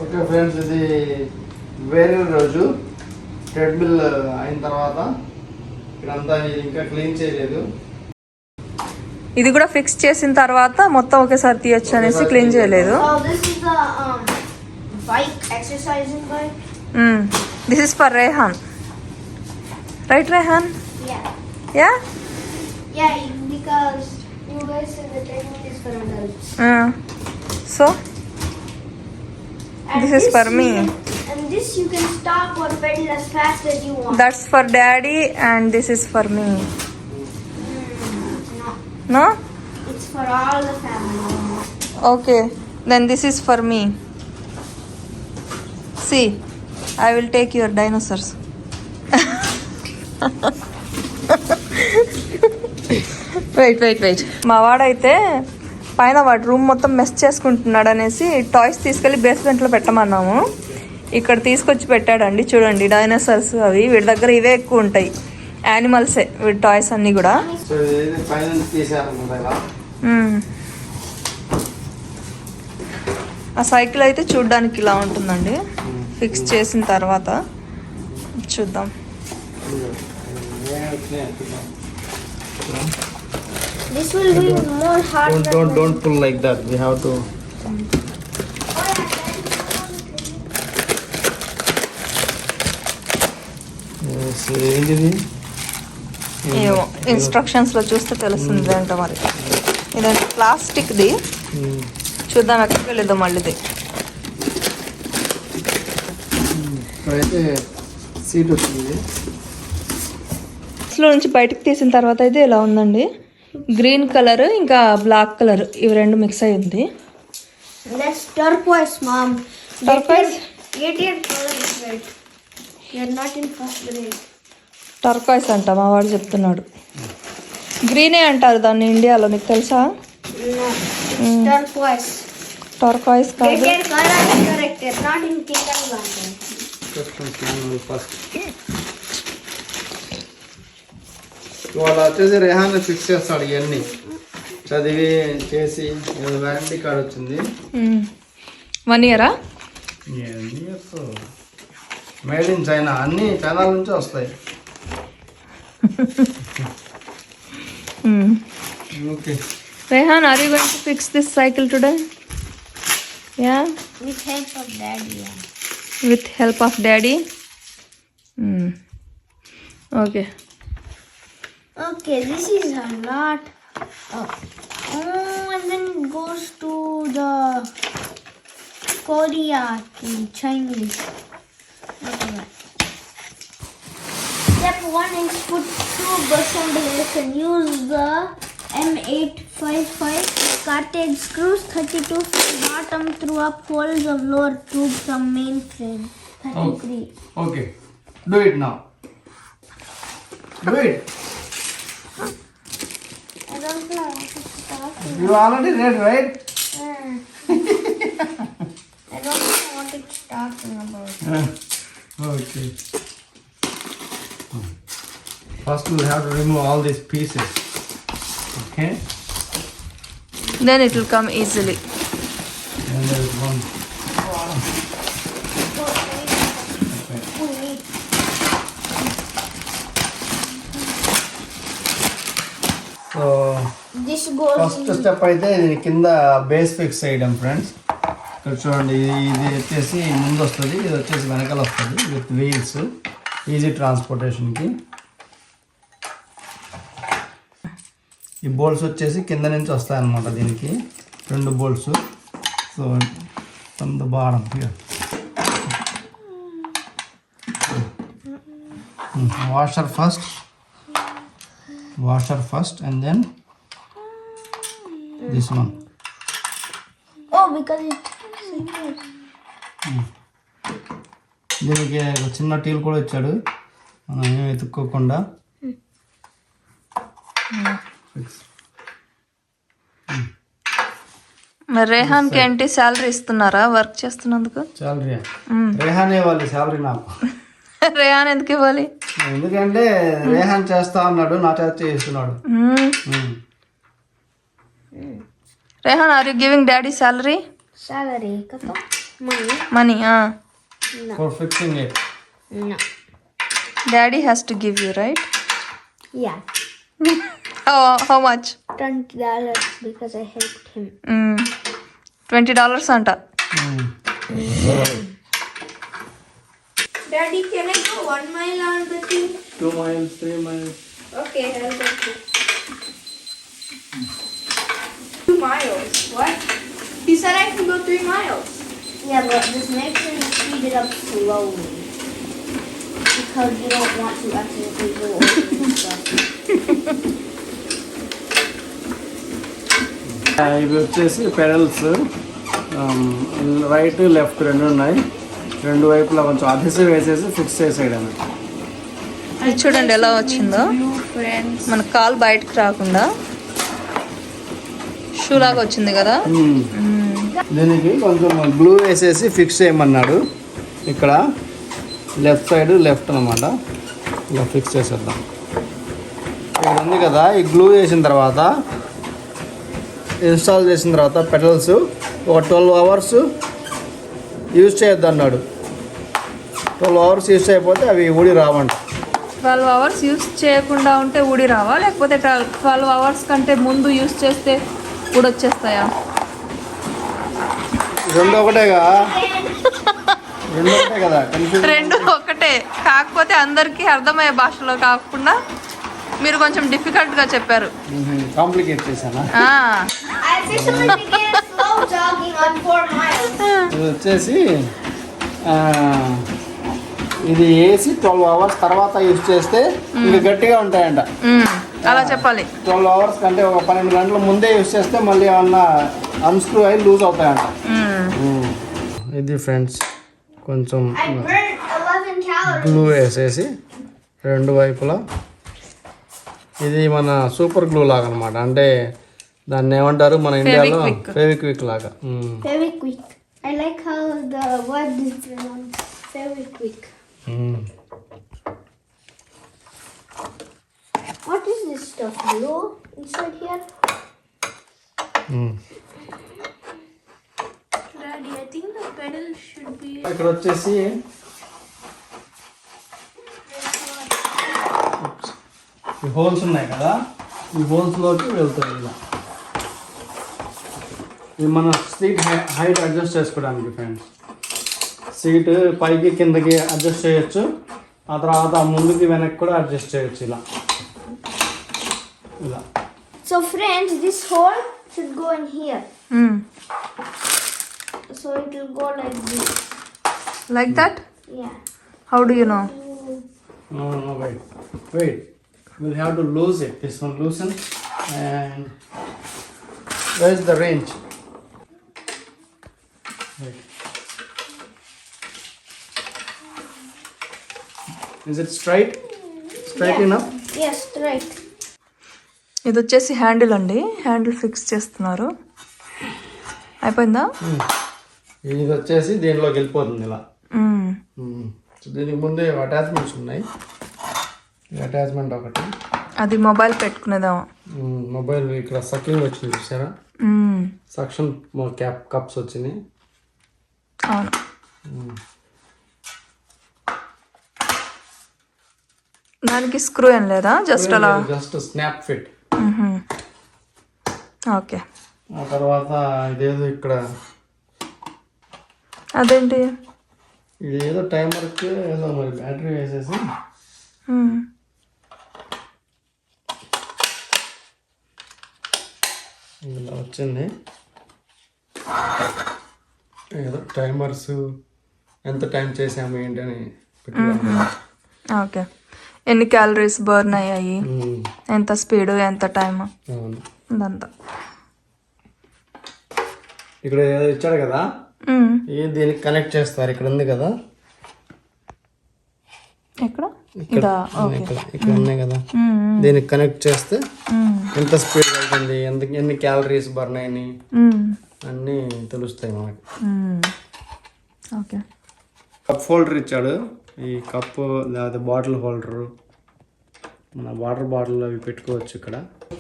Okay friends, ఇది వేరే రోజు ట్రెడ్మిల్ అయిన తర్వాత ఇదంతా ఇంకా క్లీన్ చేయలేదు. ఇది కూడా ఫిక్స్ చేసిన తర్వాత మొత్తం ఒకేసారి తీయొచ్చు అనేసి క్లీన్ చేయలేదు. This is for Rehan, right Rehan? Yeah because you guys said the treadmill is for adults. So this is for me. And this you can stop or pedal as fast as you want. That's for daddy and this is for me. No? It's for all the family. Okay, then this is for me. See, I will take your dinosaurs. Wait మా వాడైతే పైన వాడి room మొత్తం mess చేసుకుంటున్నాడు అనేసి toys తీసుకెళ్ళి బేస్మెంట్లో పెట్టమన్నాము. ఇక్కడ తీసుకొచ్చి పెట్టాడండి. చూడండి డైనోసార్స్ అవి, వీడి దగ్గర ఇవే ఎక్కువ ఉంటాయి, యానిమల్సే వీడి టాయ్స్ అన్నీ కూడా. ఆ సైకిల్ అయితే చూడ్డానికి ఇలా ఉంటుందండి. ఫిక్స్ చేసిన తర్వాత చూద్దాం. This will be more hard. Don't pull like that. We have to. ఏమో ఇన్స్ట్రక్షన్స్ లో చూస్తే తెలుస్తుంది అంట. మరి ఇదంటే ప్లాస్టిక్ ది. చూద్దాం ఎక్కడికి వెళ్ళిద్దాం మళ్ళీది. ఇప్పుడైతే సీట్ వచ్చింది. లో నుంచి బయటకు తీసిన తర్వాత అయితే ఇలా ఉందండి. గ్రీన్ కలర్ ఇంకా బ్లాక్ కలర్ ఇవి రెండు మిక్స్ అయి ఉంది. That's turquoise, mom. Turquoise? Get your color right. You're not in first grade. Turquoise అంట మా వాడు చెప్తున్నాడు. గ్రీనే అంటారు దాన్ని ఇండియాలో, మీకు తెలుసా? No, it's turquoise. Turquoise Get కాదు. your color correct. You're not in kindergarten. వాళ్ళు వచ్చేసి రేహాన్ ఫిక్స్ చేస్తాడు. ఇవన్నీ చదివి చేసి వారంటీ కార్డ్ వచ్చింది. 1 year మేడ్ ఇన్ చైనా, అన్ని చైనా నుంచి వస్తాయి. Okay Rehan, are you going to fix this cycle today? Yeah? With help of daddy. Yeah. With help of daddy? Okay. Okay, this is a lot. And then it goes to the Korea in Chinese. Okay. Step 1 is put 2 assemblies and use the M855 cartridge screws 32 from bottom through up holes of lower tube from main frame. 33. Okay do it now. Do it. I don't know what it's talking. You already read, right? I don't know what it's talking about. Okay. First we have to remove all these pieces. Okay. Then it will come easily. And there is one. So This goes first step అయితే దీని కింద base fix చేయడం friends. ఇక్కడ చూడండి, ఇది వచ్చేసి ముందు వస్తుంది, ఇది వచ్చేసి వెనకాల వస్తుంది విత్ వీల్స్, ఈజీ ట్రాన్స్పోర్టేషన్కి. ఈ బోల్ట్స్ వచ్చేసి కింద నుంచి వస్తాయి అన్నమాట. దీనికి 2 bolts. So from the bottom here. washer first and then this one. Oh, because it's దీనికి ఒక చిన్న టీల్ కూడా ఇచ్చాడు, మనం ఏం వెతుక్కోకుండా. మరి రేహాన్కి ఏంటి శాలరీ ఇస్తున్నారా వర్క్ చేస్తున్నందుకు? శాలరీ రేహాన్ ఇవ్వాలి, శాలరీ నాకు. రేహాన్ ఎందుకు ఇవ్వాలి? ఎందుకంటే రేహాన్ చేస్తా అన్నాడు, నా చేత చేస్తున్నాడు. Rehan, are you giving daddy salary? salary. Kato? Money for fixing it. No. Daddy has to give you right. Yeah. How much? $20 because I helped him. $20 అంట. Daddy, can I go 1 mile on the thing? 2 miles, 3 miles. Okay, I'll go too. 2 miles? What? He said I can go 3 miles. Yeah, but just make sure you speed it up slowly. Because you don't want to accidentally go over and stuff. ఇవి వచ్చేసి pedals right left రెండు ఉన్నాయి. రెండు వైపులా కొంచెం అధిసివ్ వేసేసి fix చేసేయడమే. అది చూడండి ఎలా వచ్చిందో, మన కాలు బయటకు రాకుండా షూ లాగా వచ్చింది కదా. దీనికి కొంచెం గ్లూ వేసేసి ఫిక్స్ చేయమన్నాడు. ఇక్కడ లెఫ్ట్ సైడ్ లెఫ్ట్ అనమాట, ఇలా ఫిక్స్ చేసేద్దాం. ఇక్కడ ఉంది కదా, ఈ గ్లూ వేసిన తర్వాత ఇన్స్టాల్ చేసిన తర్వాత పెడల్స్ ఒక 12 hours యూజ్ చేయొద్దు అన్నాడు. 12 hours యూజ్ చేయకపోతే అవి ఊడి రావంట. 12 hours యూస్ చేయకుండా ఉంటే ఊడి రావా, లేకపోతే 12 hours కంటే ముందు యూస్ చేస్తే ఊడొచ్చేస్తాయా? రెండు ఒకటేగా, రెండు ఒకటే కదా, కన్ఫ్యూజన్. రెండు ఒకటే, కాకపోతే అందరికీ అర్థమయ్యే భాషలో కాకుండా మీరు కొంచెం డిఫికల్ట్గా చెప్పారు. కాంప్లికేట్ చేశానా? I officially began slow jogging on 4 miles. ఇది వచ్చేసి ఇది వేసి 12 hours తర్వాత యూజ్ చేస్తే ఇంకా గట్టిగా ఉంటాయంట. అలా చెప్పాలి. 12 hours కంటే ఒక 12 గంటల ముందే యూజ్ చేస్తే మళ్ళీ ఏమన్నా అన్స్క్రూ అయి లూజ్ అవుతాయంట. ఇది ఫ్రెండ్స్ కొంచెం I burned 11 calories. గ్లూ వేసేసి రెండు వైపులా. ఇది మన సూపర్ గ్లూ లాగా అనమాట, అంటే దాన్ని ఏమంటారు మన ఇండియాలో ఫెవిక్విక్ లాగా. Very quick. I like how the word is pronounced. Very quick. What is this stuff? Glue inside here? Daddy, I think the pedal should be. ఇక్కడ వచ్చేసి ఈ హోల్స్ ఉన్నాయి కదా, ఈ హోల్స్లోకి వెళ్తుంది ఇలా. ఇది మన సీట్ హైట్ అడ్జస్ట్ చేసుకోవడానికి ఫ్రెండ్స్. సీట్ పైకి కిందకి అడ్జస్ట్ చేయొచ్చు, ఆ తర్వాత ముందుకి వెనక్కి కూడా అడ్జస్ట్ చేయొచ్చు ఇలా ఇలా. So friends, this hole should go in here. So it will go like this. Like that? Yeah. How do you know? No, wait. We'll have to lose it. This one loosen. And where's the wrench? Wait. Is it straight? Straight Yeah. enough? Yes, right. ఇది వచ్చేసి handle అండి, handle fix చేస్తున్నారు. అయిపోయిందా? ఇది వచ్చేసి దీనిలోకి వెళ్ళిపోతుంది ఇలా. సో దీనికి ముందే అటాచ్మెంట్స్ ఉన్నాయి. అటాచ్మెంట్ ఒకటి, అది మొబైల్ పెట్టుకునేదాము. మొబైల్ ఇక్కడ సకింగ్ వచ్చింది చూసారా, సక్షన్ క్యాప్ కప్స్ వచ్చినాయి. అవును. దానికి స్క్రూ ఏం లేదా, జస్ట్ అలా జస్ట్ స్నాప్ ఫిట్. ఓకే. ఆ తర్వాత ఇదేదో ఇక్కడ అదేంటి, ఇది ఏదో టైమర్కి ఏదో మరి బ్యాటరీ వేసేసి ఇలా వచ్చింది. ఏదో టైమర్స్ ఎంత టైం చేసాము ఏంటని పెట్టుకున్నాము. ఓకే, ఎన్ని క్యాలరీస్ బర్న్ అయ్యాయి, ఎంత స్పీడ్, ఎంత టైం, అవును. ఇదంతా ఇక్కడ ఏదో ఇచ్చాడు కదా, ఇది దీనికి కనెక్ట్ చేస్తారు. ఇక్కడ ఉంది కదా, ఎక్కడ ఇక్కడ ఇక్కడ ఉన్నాయి కదా, దీనికి కనెక్ట్ చేస్తే ఎంత స్పీడ్ అవుతుంది, ఎన్ని క్యాలరీస్ బర్న్ అయినాయి అన్నీ తెలుస్తాయి మనకి. ఓకే. కప్ హోల్డర్ ఇచ్చాడు. ఈ కప్పు లేదా బాటిల్ హోల్డరు, మన వాటర్ బాటిల్ అవి పెట్టుకోవచ్చు ఇక్కడ.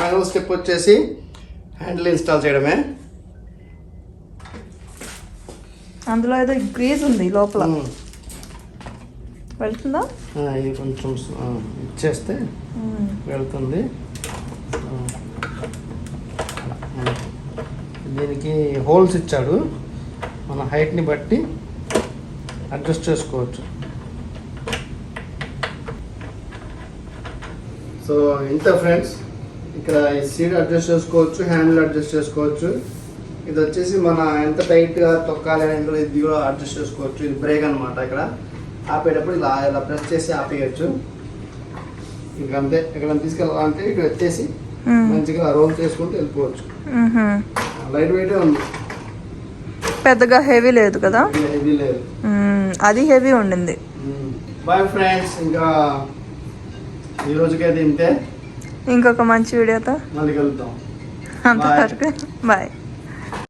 ఫైనల్ స్టెప్ వచ్చేసి హ్యాండిల్ ఇన్స్టాల్ చేయడమే. అందులో ఏదో గ్రీజ్ ఉంది లోపల. వెళ్తుందా? ఇది కొంచెం ఇచ్చేస్తే వెళ్తుంది. దీనికి హోల్స్ ఇచ్చాడు, మన హైట్ని బట్టి అడ్జస్ట్ చేసుకోవచ్చు. సో ఇంత ఫ్రెండ్స్, ఇక్కడ ఈ సీట్ అడ్జస్ట్ చేసుకోవచ్చు, హ్యాండిల్ అడ్జస్ట్ చేసుకోవచ్చు. ఇది వచ్చేసి మన ఎంత టైట్గా తొక్కాలి అనేది ఇది కూడా అడ్జస్ట్ చేసుకోవచ్చు. ఇది బ్రేక్ అనమాట. ఇక్కడ ఆపేటప్పుడు ఇలా ఇలా ప్రెస్ చేసి ఆపేయచ్చు. ఇంకా అంతే. ఎక్కడ తీసుకెళ్ళాలంటే ఇక్కడ ఎత్తేసి మంచిగా రోల్ చేసుకుంటూ వెళ్ళిపోవచ్చు. లైట్ వెయిటే ఉంది, పెద్దగా హెవీ లేదు కదా. హెవీ లేదు, అది హెవీ ఉండింది. బాయ్ ఫ్రెండ్స్, ఇంకా ఈ రోజుకైతే ఇంతే. ఇంకొక మంచి వీడియోతో మళ్ళీ కలుద్దాం. అంతవరకు బాయ్.